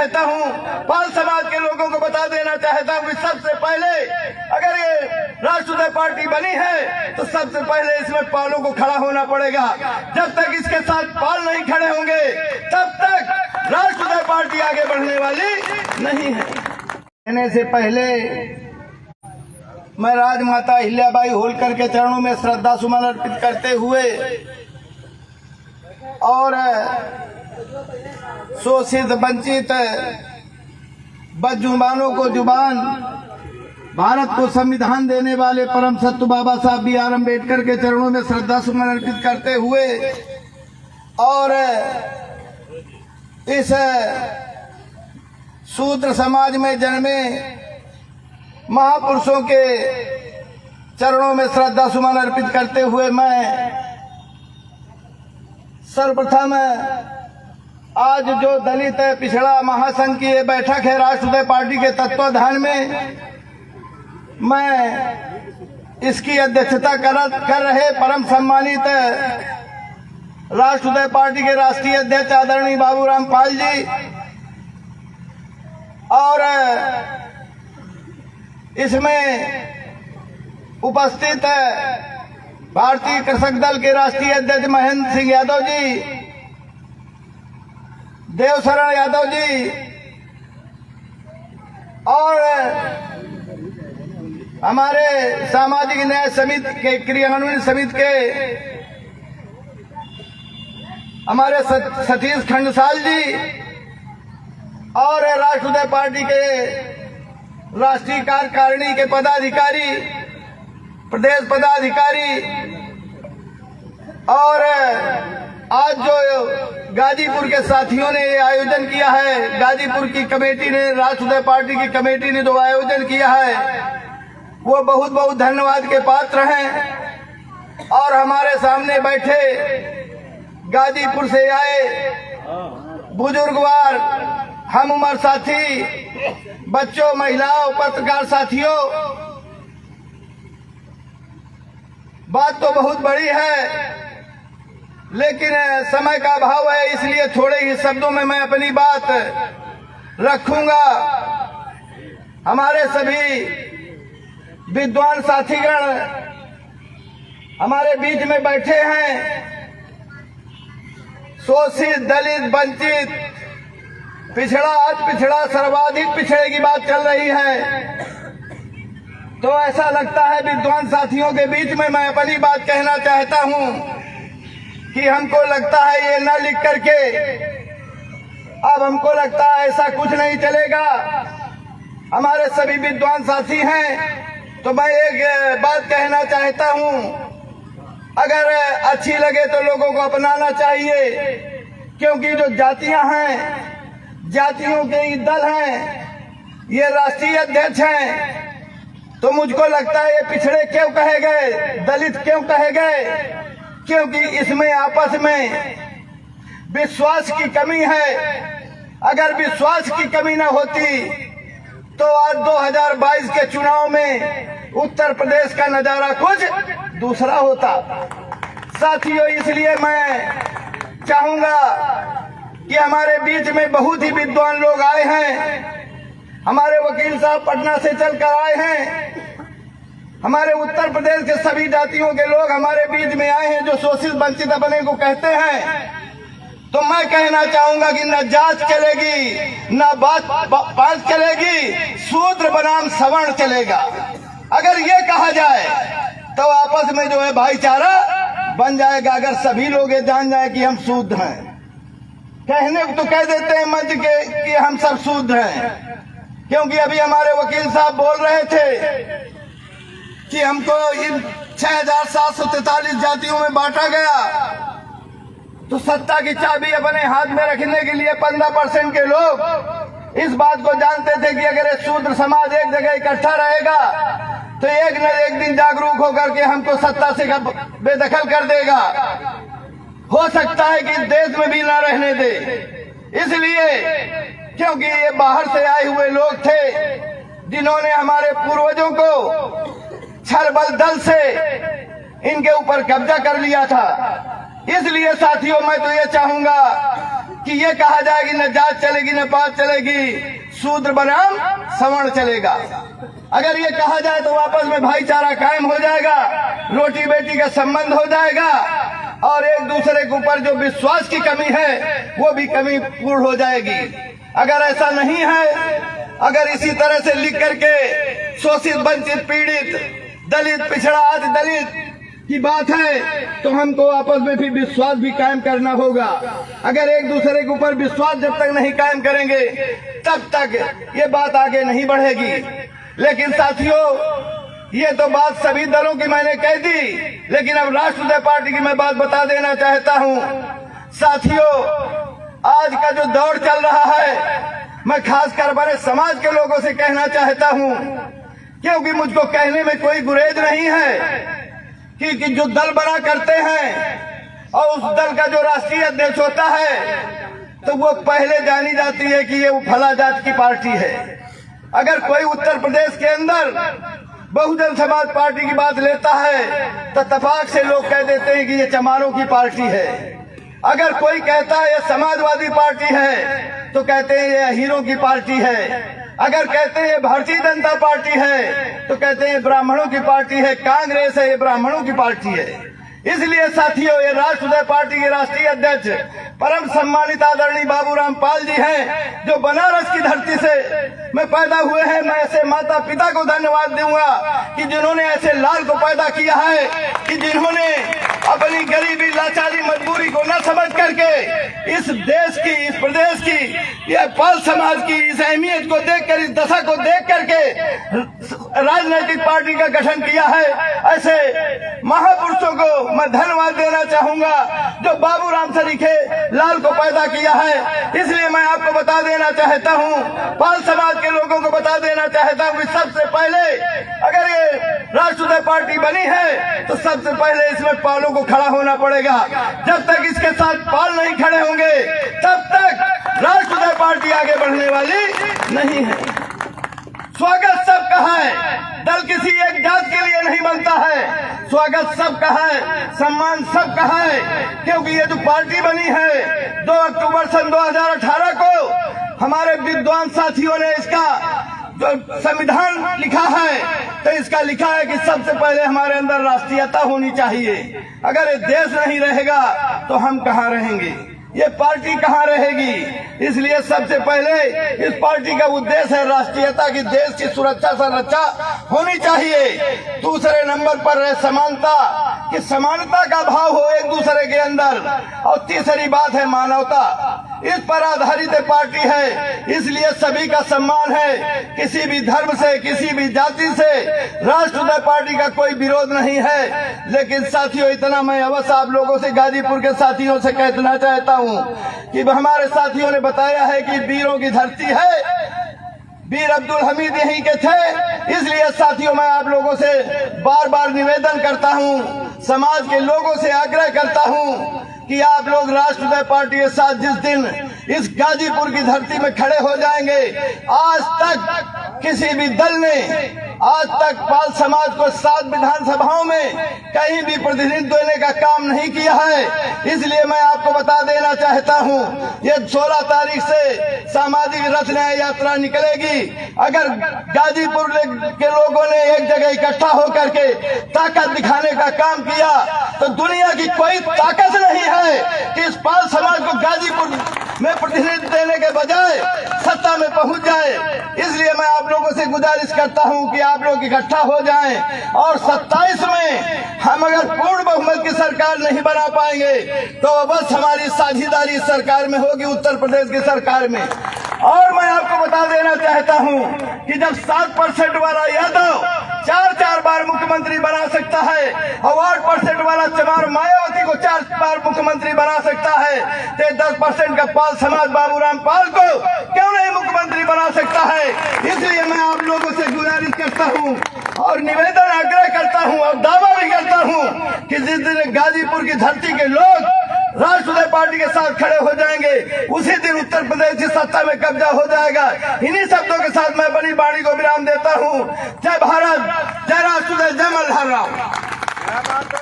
चाहता हूँ, पाल समाज के लोगों को बता देना चाहता हूँ कि सबसे पहले अगर ये राष्ट्रीय पार्टी बनी है तो सबसे पहले इसमें पालों को खड़ा होना पड़ेगा। जब तक इसके साथ पाल नहीं खड़े होंगे तब तक राष्ट्रीय पार्टी आगे बढ़ने वाली नहीं है। कहने से पहले मैं राजमाता अहिल्याबाई होलकर के चरणों में श्रद्धा सुमन अर्पित करते हुए और शोषित वंचित बदजुबानों को जुबान, भारत को संविधान देने वाले परम सत्य बाबा साहब B.R. अम्बेडकर के चरणों में श्रद्धा सुमन अर्पित करते हुए और इस शूद्र समाज में जन्मे महापुरुषों के चरणों में श्रद्धा सुमन अर्पित करते हुए मैं सर्वप्रथम आज जो दलित पिछड़ा महासंघ की ये बैठक है राष्ट्रीय पार्टी के तत्वाधान में, मैं इसकी अध्यक्षता कर रहे परम सम्मानित राष्ट्रीय पार्टी के राष्ट्रीय अध्यक्ष आदरणीय बाबूराम पाल जी और इसमें उपस्थित भारतीय कृषक दल के राष्ट्रीय अध्यक्ष महेंद्र सिंह यादव जी, देवशरण यादव जी और हमारे सामाजिक न्याय समिति के क्रियान्वयन समिति के हमारे सतीश खंडसाल जी और राष्ट्रीय पार्टी के राष्ट्रीय कार्यकारिणी के पदाधिकारी, प्रदेश पदाधिकारी और आज जो गाजीपुर के साथियों ने ये आयोजन किया है, गाजीपुर की कमेटी ने, राष्ट्रीय पार्टी की कमेटी ने जो आयोजन किया है वो बहुत बहुत धन्यवाद के पात्र हैं। और हमारे सामने बैठे गाजीपुर से आए बुजुर्गवार, हम उम्र साथी, बच्चों, महिलाओं, पत्रकार साथियों, बात तो बहुत बड़ी है लेकिन समय का अभाव है, इसलिए थोड़े ही शब्दों में मैं अपनी बात रखूंगा। हमारे सभी विद्वान साथीगण हमारे बीच में बैठे हैं, शोषित, दलित, वंचित, पिछड़ा, अति पिछड़ा, सर्वाधिक पिछड़े की बात चल रही है तो ऐसा लगता है विद्वान साथियों के बीच में मैं अपनी बात कहना चाहता हूं कि हमको लगता है ये न लिख करके अब हमको लगता है ऐसा कुछ नहीं चलेगा। हमारे सभी विद्वान साथी हैं तो मैं एक बात कहना चाहता हूं, अगर अच्छी लगे तो लोगों को अपनाना चाहिए, क्योंकि जो जातियां हैं, जातियों के ही दल हैं, ये राष्ट्रीय अध्यक्ष हैं तो मुझको लगता है ये पिछड़े क्यों कहे गए, दलित क्यों कहे गए, क्योंकि इसमें आपस में विश्वास की कमी है। अगर विश्वास की कमी न होती तो आज 2022 के चुनाव में उत्तर प्रदेश का नजारा कुछ दूसरा होता। साथियों, इसलिए मैं चाहूंगा कि हमारे बीच में बहुत ही विद्वान लोग आए हैं, हमारे वकील साहब पटना से चलकर आए हैं, हमारे उत्तर प्रदेश के सभी जातियों के लोग हमारे बीच में आए हैं जो शोषित वंचित अपने को कहते हैं। तो मैं कहना चाहूंगा कि न जात चलेगी, न बात चलेगी, शूद्र बनाम सवर्ण चलेगा। अगर ये कहा जाए तो आपस में जो है भाईचारा बन जाएगा। अगर सभी लोग ये जान जाए कि हम शूद्र हैं, कहने को तो कह देते हैं मंच के कि हम सब शूद्र हैं, क्योंकि अभी हमारे वकील साहब बोल रहे थे कि हमको इन 6743 जातियों में बांटा गया तो सत्ता की चाबी अपने हाथ में रखने के लिए 15% के लोग इस बात को जानते थे कि अगर शूद्र समाज एक जगह इकट्ठा रहेगा तो एक न एक दिन जागरूक होकर के हमको सत्ता से बेदखल कर देगा। हो सकता है कि देश में भी ना रहने दे, इसलिए क्योंकि ये बाहर से आए हुए लोग थे जिन्होंने हमारे पूर्वजों को छल बल दल से इनके ऊपर कब्जा कर लिया था। इसलिए साथियों, मैं तो ये चाहूंगा कि ये कहा जाए कि न जात चलेगी न पात चलेगी, शूद्र बनाम सवर्ण चलेगा। अगर ये कहा जाए तो आपस में भाईचारा कायम हो जाएगा, रोटी बेटी का संबंध हो जाएगा और एक दूसरे के ऊपर जो विश्वास की कमी है वो भी कमी पूर्ण हो जाएगी। अगर ऐसा नहीं है, अगर इसी तरह से लिख करके शोषित, वंचित, पीड़ित, दलित, पिछड़ा, आदि दलित की बात है तो हमको आपस में भी विश्वास भी कायम करना होगा। अगर एक दूसरे के ऊपर विश्वास जब तक नहीं कायम करेंगे तब तक ये बात आगे नहीं बढ़ेगी। लेकिन साथियों, ये तो बात सभी दलों की मैंने कह दी, लेकिन अब राष्ट्रीय पार्टी की मैं बात बता देना चाहता हूँ। साथियों, आज का जो दौर चल रहा है मैं खासकर बड़े समाज के लोगों से कहना चाहता हूँ, क्योंकि मुझको कहने में कोई गुरेज नहीं है कि जो दल बना करते हैं और उस दल का जो राष्ट्रीय अध्यक्ष होता है तो वो पहले जानी जाती है कि ये फला जात की पार्टी है। अगर कोई उत्तर प्रदेश के अंदर बहुजन समाज पार्टी की बात लेता है तो तपाक से लोग कह देते हैं कि ये चमारों की पार्टी है। अगर कोई कहता है ये समाजवादी पार्टी है तो कहते हैं ये हीरो की पार्टी है। अगर कहते हैं भारतीय जनता पार्टी है तो कहते हैं ब्राह्मणों की पार्टी है, कांग्रेस है ये ब्राह्मणों की पार्टी है। इसलिए साथियों, ये राष्ट्रीय पार्टी के राष्ट्रीय अध्यक्ष परम सम्मानित आदरणीय बाबूराम पाल जी हैं, जो बनारस की धरती से में पैदा हुए हैं। मैं ऐसे माता पिता को धन्यवाद दूंगा कि जिन्होंने ऐसे लाल को पैदा किया है, कि जिन्होंने अपनी गरीबी, लाचारी, मजबूरी को न समझ करके इस देश की, इस प्रदेश की, यह पाल समाज की इस अहमियत को देखकर, इस दशा को देख करके राजनीतिक पार्टी का गठन किया है। ऐसे महापुरुषों को मैं धन्यवाद देना चाहूंगा जो बाबूराम सरीखे लाल को पैदा किया है। इसलिए मैं आपको बता देना चाहता हूँ, पाल समाज के लोगों को बता देना चाहता हूँ कि सबसे पहले अगर ये राष्ट्रीय पार्टी बनी है तो सबसे पहले इसमें पालों को खड़ा होना पड़ेगा। जब तक इसके साथ पाल नहीं खड़े होंगे तब तक राष्ट्रीय पार्टी आगे बढ़ने वाली नहीं है। स्वागत सबका है, दल किसी एक जात के लिए नहीं बनता है। स्वागत सबका है, सम्मान सबका है, क्योंकि ये जो पार्टी बनी है 2 अक्टूबर सन 2018 को हमारे विद्वान साथियों ने इसका जो संविधान लिखा है तो इसका लिखा है कि सबसे पहले हमारे अंदर राष्ट्रीयता होनी चाहिए। अगर ये देश नहीं रहेगा तो हम कहाँ रहेंगे, ये पार्टी कहाँ रहेगी। इसलिए सबसे पहले इस पार्टी का उद्देश्य है राष्ट्रीयता की, देश की सुरक्षा संरक्षा होनी चाहिए। दूसरे नंबर पर है समानता, कि समानता का भाव हो एक दूसरे के अंदर। और तीसरी बात है मानवता, इस पर आधारित पार्टी है। इसलिए सभी का सम्मान है, किसी भी धर्म से, किसी भी जाति से राष्ट्रीय पार्टी का कोई विरोध नहीं है। लेकिन साथियों, इतना मैं अवश्य आप लोगों से, गाजीपुर के साथियों से कहना चाहता हूँ कि हमारे साथियों ने बताया है कि वीरों की धरती है, वीर अब्दुल हमीद यहीं के थे। इसलिए साथियों, मैं आप लोगों से बार बार निवेदन करता हूँ, समाज के लोगों से आग्रह करता हूँ कि आप लोग राष्ट्रीय पार्टी के साथ जिस दिन इस गाजीपुर की धरती में खड़े हो जाएंगे, आज तक किसी भी दल ने आज तक पाल समाज को 7 विधानसभाओं में कहीं भी प्रतिनिधित्व देने का काम नहीं किया है। इसलिए मैं आपको बता देना चाहता हूं, ये 16 तारीख से सामाजिक रथ न्याय यात्रा निकलेगी। अगर गाजीपुर के लोगों ने एक जगह इकट्ठा होकर के ताकत दिखाने का काम किया तो दुनिया की कोई ताकत नहीं है कि इस पाल समाज को गाजीपुर में प्रतिनिधित्व देने के बजाय सत्ता में पहुंच जाए। इसलिए मैं आप लोगों से गुजारिश करता हूं कि आप लोग इकट्ठा हो जाएं और 27 में हम अगर पूर्ण बहुमत की सरकार नहीं बना पाएंगे तो बस हमारी साझेदारी सरकार में होगी, उत्तर प्रदेश की सरकार में। और मैं आपको बता देना चाहता हूं कि जब 7% वाला यादव 4 बार मुख्यमंत्री बना सकता है और 8% वाला चमार मायावती को 4 बार मुख्यमंत्री बना सकता है, तो 10% का पाल समाज बाबूराम पाल को क्यों नहीं मुख्यमंत्री बना सकता है। इसलिए मैं आप लोगों से गुजारिश करता हूं और निवेदन आग्रह करता हूं और दावा भी करता हूं कि जिस दिन गाजीपुर की धरती के लोग राष्ट्रीय पार्टी के साथ खड़े हो जाएंगे, उसी दिन उत्तर प्रदेश की सत्ता में कब्जा हो जाएगा। इन्हीं शब्दों के साथ मैं बड़ी वाणी को विराम देता हूँ। जय भारत, जय राष्ट्र, जय मल्हार राव।